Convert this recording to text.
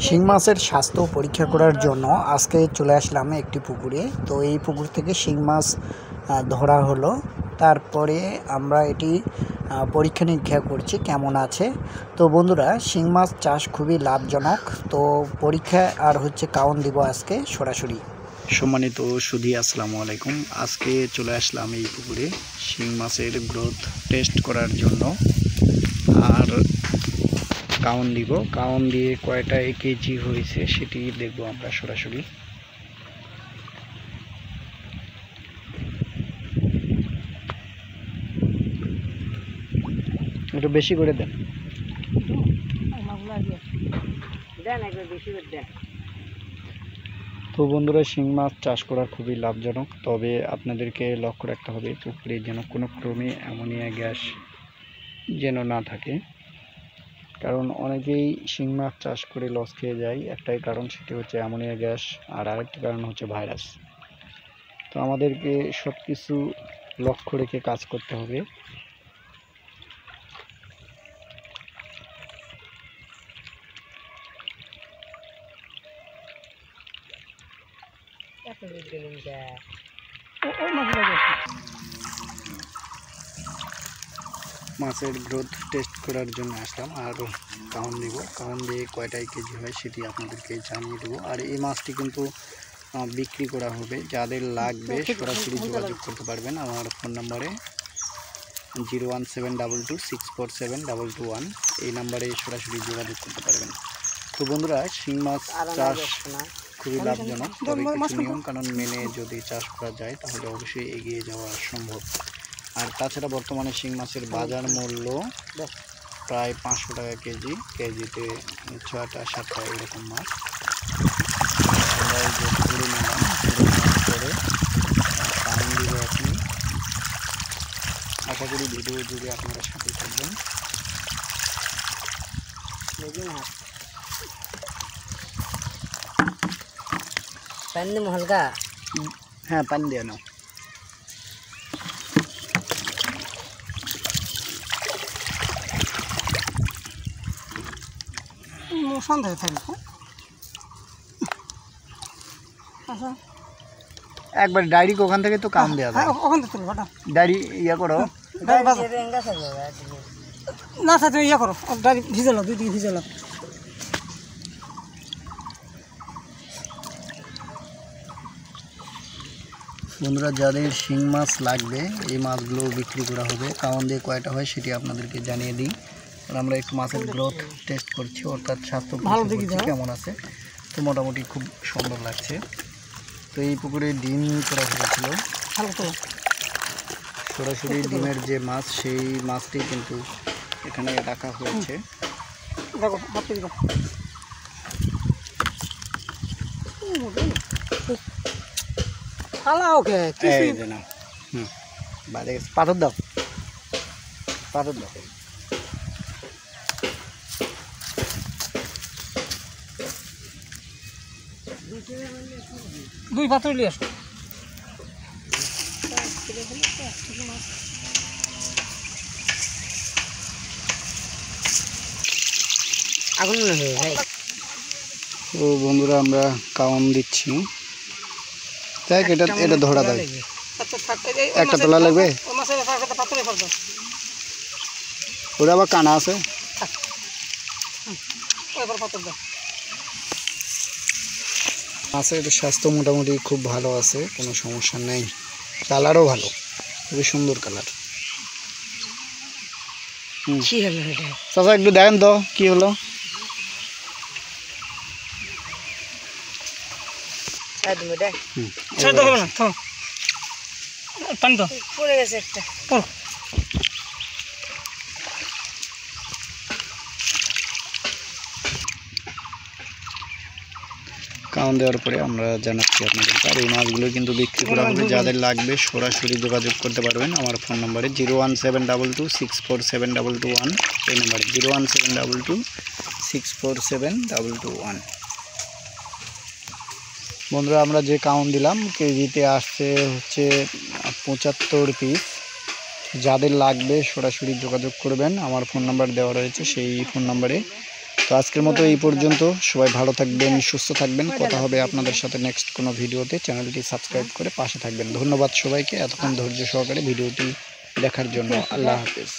শিং মাছের স্বাস্থ্য পরীক্ষা করার জন্য আজকে চলে আসলাম একটি পুকুরে। তো এই পুকুর থেকে শিং মাছ ধরা হলো। তারপরে আমরা এটি পরীক্ষা নিরীক্ষা করছি কেমন আছে। তো বন্ধুরা, শিং মাছ চাষ খুবই লাভজনক। তো পরীক্ষা আর কাউন্ট দিব আজকে সরাসরি। সম্মানিত সুধী, আসসালামু আলাইকুম। আজকে চলে আসলাম এই পুকুরে শিং মাছের গ্রোথ টেস্ট করার জন্য। আর কাউন্ট দিব, কাউন্ট দিয়ে কয়টা কেজি হয়েছে সেটি দেখবো আমরা সরাসরি। একটু বেশি করে দেন। তো বন্ধুরা, শিং মাছ চাষ করা খুবই লাভজনক, তবে আপনাদেরকে লক্ষ্য রাখতে হবে পুকুরে যেন কোনো ক্রমে অ্যামোনিয়া গ্যাস যেন না থাকে। কারণ অনেকেই শিং মাছ চাষ করে লস খেয়ে যায়, একটাই কারণ, সেটি হচ্ছে অ্যামোনিয়া গ্যাস, আর আরেকটি কারণ হচ্ছে ভাইরাস। তো আমাদেরকে সব কিছু লক্ষ্য রেখে কাজ করতে হবে। মাছের গ্রোথ টেস্ট করার জন্য আসলাম আর কাউন্ট দিব। কাউন্ট দিয়ে কয়টাই কেজি হয় সেটি আপনাদেরকে জানিয়ে দেবো। আর এই মাছটি কিন্তু বিক্রি করা হবে। যাদের লাগবে সরাসরি যোগাযোগ করতে পারবেন আমার ফোন নম্বরে 01722647221। এই নাম্বারে সরাসরি যোগাযোগ করতে পারবেন। তো বন্ধুরা, শিং মাছ চাষ খুবই লাভজনক, তবে কিছু নিয়ম কানুন মেনে যদি চাষ করা যায় তাহলে অবশ্যই এগিয়ে যাওয়া সম্ভব। আর তাছাড়া বর্তমানে শিং মাছের বাজার মূল্য প্রায় 500 টাকা কেজি, কেজিতে 6টা 7টা এরকম মাছ আমরা এই যে ধরে নিলাম। করে কাউন্ট দিব আপনি। আশা করি ভিডিও জুড়ে আপনারা সাথে থাকবেন। পানি দেবো হালকা। হ্যাঁ, পানি দিয়ে নাও। সন্দেহ থাকবে। আচ্ছা, একবার ডায়েরি ওখান থেকে তো কাম দেওয়া যায়। ওখান থেকে তুলবো ডায়েরি ইয়া করো না, তুমি ইয়ে করো, ডাইরি ভিজালো, 2 দিকে ভিজালো। বন্ধুরা, যাদের শিং মাছ লাগবে এই মাছগুলো বিক্রি করা হবে। কাউন্ট দিয়ে কয়টা হয় সেটি আপনাদেরকে জানিয়ে দিই। আর আমরা একটু মাছের গ্রোথ টেস্ট করছি, অর্থাৎ স্বাস্থ্য পরীক্ষা কেমন আছে। তো মোটামুটি খুব সুন্দর লাগছে। তো এই পুকুরে ডিম করা হয়েছিল। সরাসরি ডিমের যে মাছ, সেই মাছটি কিন্তু এখানে রাখা হয়েছে। পাথর দাও, পাথর দাও। 2 পাত্র নিয়ে আসো। আগুন ভাই। তো বন্ধুরা, আমরা কাউন্ট দিচ্ছি। দেখ, এটা ধরা দেয়। একটা তোলা লাগবে, ওটা আবার কানা আছে। মাছের স্বাস্থ্য মোটামুটি খুব ভালো আছে, কোনো সমস্যা নেই। কালারও ভালো, খুবই সুন্দর কালার। চাচা একটু দেখেন তো কি হলো। কাউন্ট দেওয়ার পরে আমরা জানাচ্ছি আপনাদেরকে। আর এই মাছগুলো কিন্তু বিক্রি করা হবে। যাদের লাগবে সরাসরি যোগাযোগ করতে পারবেন আমার ফোন নম্বরে 01722647221। এই নাম্বারে 01722647221। বন্ধুরা, আমরা যে কাউন্ট দিলাম কেজিতে আসছে হচ্ছে 75 পিস। যাদের লাগবে সরাসরি যোগাযোগ করবেন, আমার ফোন নাম্বার দেওয়া রয়েছে সেই ফোন নাম্বারে। তো আজকের মতো এই পর্যন্ত। সবাই ভালো থাকবেন, সুস্থ থাকবেন। কথা হবে আপনাদের সাথে নেক্সট কোনো ভিডিওতে। চ্যানেলটি সাবস্ক্রাইব করে পাশে থাকবেন। ধন্যবাদ সবাইকে এতক্ষণ ধৈর্য সহকারে ভিডিওটি দেখার জন্য। আল্লাহ হাফেজ।